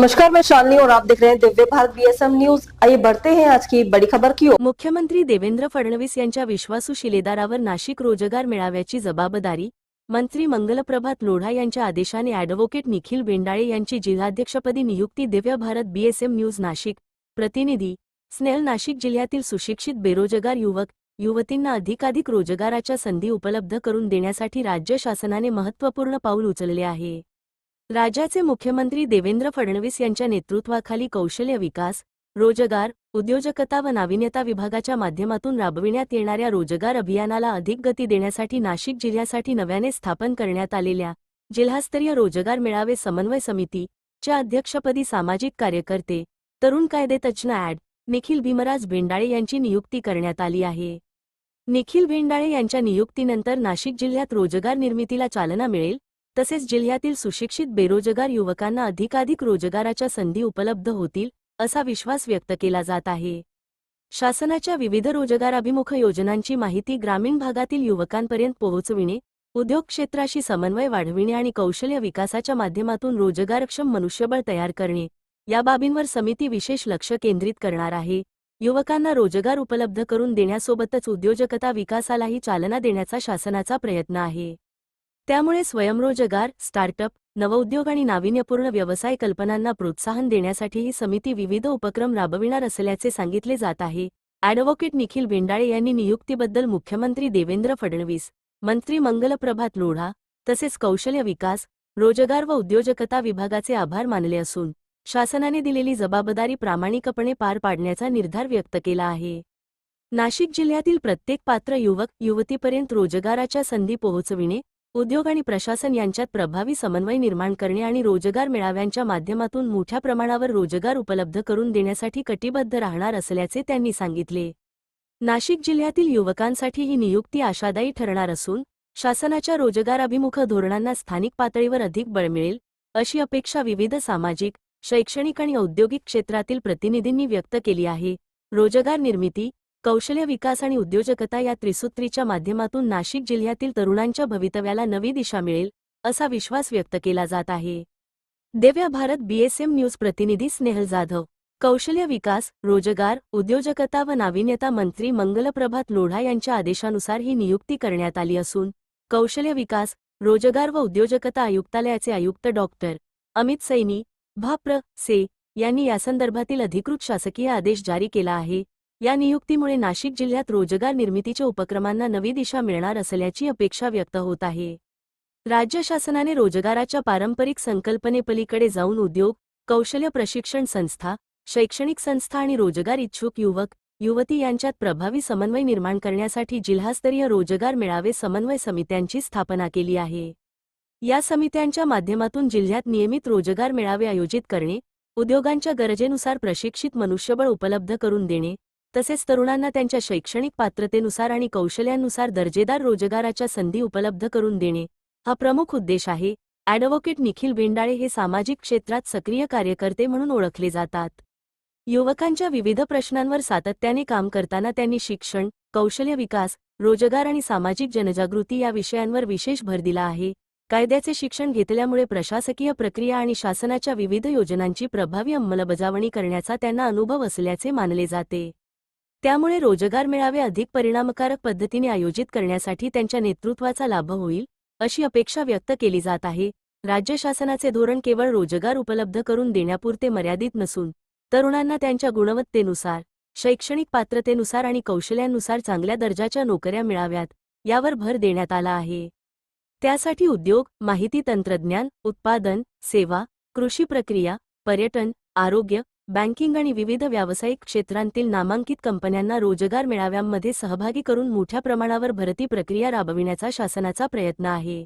नमस्कार, मैं शालिनी और आप देख रहे हैं दिव्य भारत बीएसएम न्यूज। आइए बढ़ते हैं आज की बड़ी खबर की ओर। मुख्यमंत्री देवेंद्र फडणवीस यांच्या विश्वासू शिलेदारावर नाशिक रोजगार मेळाव्याची जबाबदारी मंत्री मंगलप्रभात लोढा यांच्या आदेशाने ॲडव्होकेट निखिल बेंडाळे यांची जिल्हाध्यक्षपदी नियुक्ती। दिव्य भारत बीएसएम न्यूज नाशिक प्रतिनिधी स्नेहल। नाशिक जिल्ह्यातील सुशिक्षित बेरोजगार युवक युवतींना अधिकाधिक रोजगाराच्या संधी उपलब्ध करून देण्यासाठी राज्य शासनाने महत्त्वपूर्ण पाऊल उचलले आहे। राज्याचे मुख्यमंत्री देवेंद्र फडणवीस यांच्या नेतृत्वाखाली कौशल्य विकास, रोजगार, उद्योजकता व नाविन्यता विभागाच्या माध्यमातून राबविण्यात येणाऱ्या रोजगार अभियानाला अधिक गती देण्यासाठी नाशिक जिल्ह्यासाठी नव्याने स्थापन करण्यात आलेल्या जिल्हास्तरीय रोजगार मेळावे समन्वय समितीच्या अध्यक्षपदी सामाजिक कार्यकर्ते, तरुण कायदे तज्ज्ञ निखिल भीमराज बेंडाळे यांची नियुक्ती करण्यात आली आहे। निखिल बेंडाळे यांच्या नियुक्तीनंतर नाशिक जिल्ह्यात रोजगार निर्मितीला चालना मिळेल, तसेच जिल्ह्यातील सुशिक्षित बेरोजगार युवकांना अधिकाधिक रोजगाराच्या संधी उपलब्ध होतील असा विश्वास व्यक्त केला जात आहे। शासनाच्या विविध रोजगाराभिमुख योजनांची माहिती ग्रामीण भागातील युवकांपर्यंत पोहोचविणे, उद्योग क्षेत्राशी समन्वय वाढविणे आणि कौशल्य विकासाच्या माध्यमातून रोजगारक्षम मनुष्यबळ तयार करणे या बाबींवर समिती विशेष लक्ष केंद्रित करणार आहे। युवकांना रोजगार उपलब्ध करून देण्यासोबतच उद्योजकता विकासालाही चालना देण्याचा शासनाचा प्रयत्न आहे। त्यामुळे स्वयंरोजगार, स्टार्टअप, नवउद्योग आणि नाविन्यपूर्ण व्यवसाय कल्पनांना प्रोत्साहन देण्यासाठी ही समिती विविध उपक्रम राबविणार असल्याचे सांगितले जात आहे। ॲडव्होकेट निखिल बेंडाळे यांनी नियुक्तीबद्दल मुख्यमंत्री देवेंद्र फडणवीस, मंत्री मंगलप्रभात लोढा तसेच कौशल्य विकास, रोजगार व उद्योजकता विभागाचे आभार मानले असून शासनाने दिलेली जबाबदारी प्रामाणिकपणे पार पाडण्याचा निर्धार व्यक्त केला आहे। नाशिक जिल्ह्यातील प्रत्येक पात्र युवक युवतीपर्यंत रोजगाराच्या संधी पोहोचविणे, उद्योग आणि प्रशासन यांच्यात प्रभावी समन्वय निर्माण करणे आणि रोजगार मेळाव्यांच्या माध्यमातून मोठ्या प्रमाणावर रोजगार उपलब्ध करून देण्यासाठी कटिबद्ध राहणार असल्याचे त्यांनी सांगितले। नाशिक जिल्ह्यातील युवकांसाठी ही नियुक्ती आशादायी ठरणार असून शासनाच्या रोजगाराभिमुख धोरणांना स्थानिक पातळीवर अधिक बळ मिळेल अशी अपेक्षा विविध सामाजिक, शैक्षणिक आणि औद्योगिक क्षेत्रातील प्रतिनिधींनी व्यक्त केली आहे। रोजगार निर्मिती, कौशल्य विकास आणि उद्योजकता या त्रिसूत्रीच्या माध्यमातून नाशिक जिल्ह्यातील तरुणांच्या भवितव्याला नवी दिशा मिळेल असा विश्वास व्यक्त केला जात आहे। दिव्य भारत बीएसएम न्यूज प्रतिनिधी स्नेहल जाधव। कौशल्य विकास, रोजगार, उद्योजकता व नाविन्यता मंत्री मंगलप्रभात लोढा यांच्या आदेशानुसार ही नियुक्ती करण्यात आली असून कौशल्य विकास, रोजगार व उद्योजकता आयुक्तालयाचे आयुक्त डॉक्टर अमित सैनी से यांनी यासंदर्भातील अधिकृत शासकीय आदेश जारी केला आहे। या नियुक्तीमुळे नाशिक जिल्ह्यात रोजगार निर्मितीच्या उपक्रमांना नवी दिशा मिळणार असल्याची अपेक्षा व्यक्त होत आहे। राज्य शासनाने रोजगाराच्या पारंपरिक संकल्पनेपलीकडे जाऊन उद्योग, कौशल्य प्रशिक्षण संस्था, शैक्षणिक संस्था आणि रोजगार इच्छुक युवक युवती यांच्यात प्रभावी समन्वय निर्माण करण्यासाठी जिल्हास्तरीय रोजगार मेळावे समन्वय समित्यांची स्थापना केली आहे। या समित्यांच्या माध्यमातून जिल्ह्यात नियमित रोजगार मेळावे आयोजित करणे, उद्योगांच्या गरजेनुसार प्रशिक्षित मनुष्यबळ उपलब्ध करून देणे तसेच तरुणांना त्यांच्या शैक्षणिक पात्रतेनुसार आणि कौशल्यांनुसार दर्जेदार रोजगाराच्या संधी उपलब्ध करून देणे हा प्रमुख उद्देश आहे। ॲडव्होकेट निखिल बेंडाळे हे सामाजिक क्षेत्रात सक्रिय कार्यकर्ते म्हणून ओळखले जातात। युवकांच्या विविध प्रश्नांवर सातत्याने काम करताना त्यांनी शिक्षण, कौशल्य विकास, रोजगार आणि सामाजिक जनजागृती या विषयांवर विशेष भर दिला आहे। कायद्याचे शिक्षण घेतल्यामुळे प्रशासकीय प्रक्रिया आणि शासनाच्या विविध योजनांची प्रभावी अंमलबजावणी करण्याचा त्यांना अनुभव असल्याचे मानले जाते। त्यामुळे रोजगार मेळावे अधिक परिणामकारक पद्धतीने आयोजित करण्यासाठी त्यांच्या नेतृत्वाचा लाभ होईल अशी अपेक्षा व्यक्त केली जात आहे। राज्य शासनाचे धोरण केवळ रोजगार उपलब्ध करून देण्यापुरते मर्यादित नसून तरुणांना त्यांच्या गुणवत्तेनुसार, शैक्षणिक पात्रतेनुसार आणि कौशल्यांनुसार चांगल्या दर्जाच्या नोकऱ्या मिळाव्यात यावर भर देण्यात आला आहे। त्यासाठी उद्योग, माहिती तंत्रज्ञान, उत्पादन, सेवा, कृषी प्रक्रिया, पर्यटन, आरोग्य, बँकिंग आणि विविध व्यावसायिक क्षेत्रांतील नामांकित कंपन्यांना रोजगार मेळाव्यांमध्ये सहभागी करून मोठ्या प्रमाणावर भरती प्रक्रिया राबविण्याचा शासनाचा प्रयत्न आहे।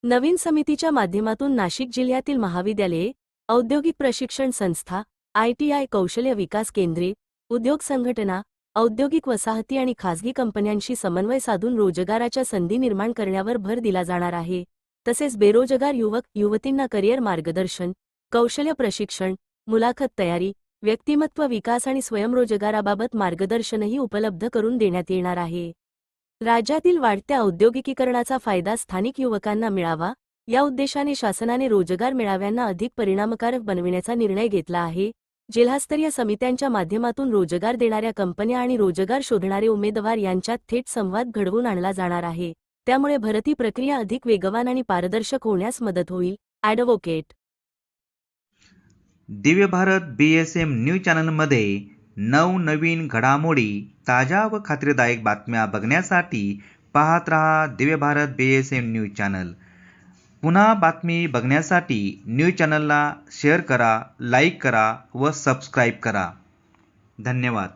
नवीन समितीच्या माध्यमातून नाशिक जिल्ह्यातील महाविद्यालये, औद्योगिक प्रशिक्षण संस्था, ITI, कौशल्य विकास केंद्रे, उद्योग संघटना, औद्योगिक वसाहती आणि खासगी कंपन्यांशी समन्वय साधून रोजगाराच्या संधी निर्माण करण्यावर भर दिला जाणार आहे। तसेच बेरोजगार युवक युवतींना करिअर मार्गदर्शन, कौशल्य प्रशिक्षण, मुलाखत तयारी, व्यक्तिमत्व विकास आणि स्वयंरोजगाराबाबत मार्गदर्शनही उपलब्ध करून देण्यात येणार आहे। राज्यातील वाढत्या औद्योगिकीकरणाचा फायदा स्थानिक युवकांना मिळावा या उद्देशाने शासनाने रोजगार मेळाव्यांना अधिक परिणामकारक बनविण्याचा निर्णय घेतला आहे. जिल्हास्तरीय समित्यांच्या माध्यमातून रोजगार देणाऱ्या कंपन्या आणि रोजगार शोधणारे उमेदवार यांच्यात थेट संवाद घडवून आणला जाणार आहे. त्यामुळे भरती प्रक्रिया अधिक वेगवान आणि पारदर्शक होण्यास मदत होईल. Advocate Divya Bharat BSM news चॅनलमध्ये नवनवीन घडामोडी, ताज्या व खात्रीदायक बातम्या बघण्यासाठी पाहत रहा Divya Bharat BSM news channel. पुन्हा बातमी बघण्यासाठी न्यूज चॅनलला शेअर करा, लाईक करा व सबस्क्राईब करा. धन्यवाद.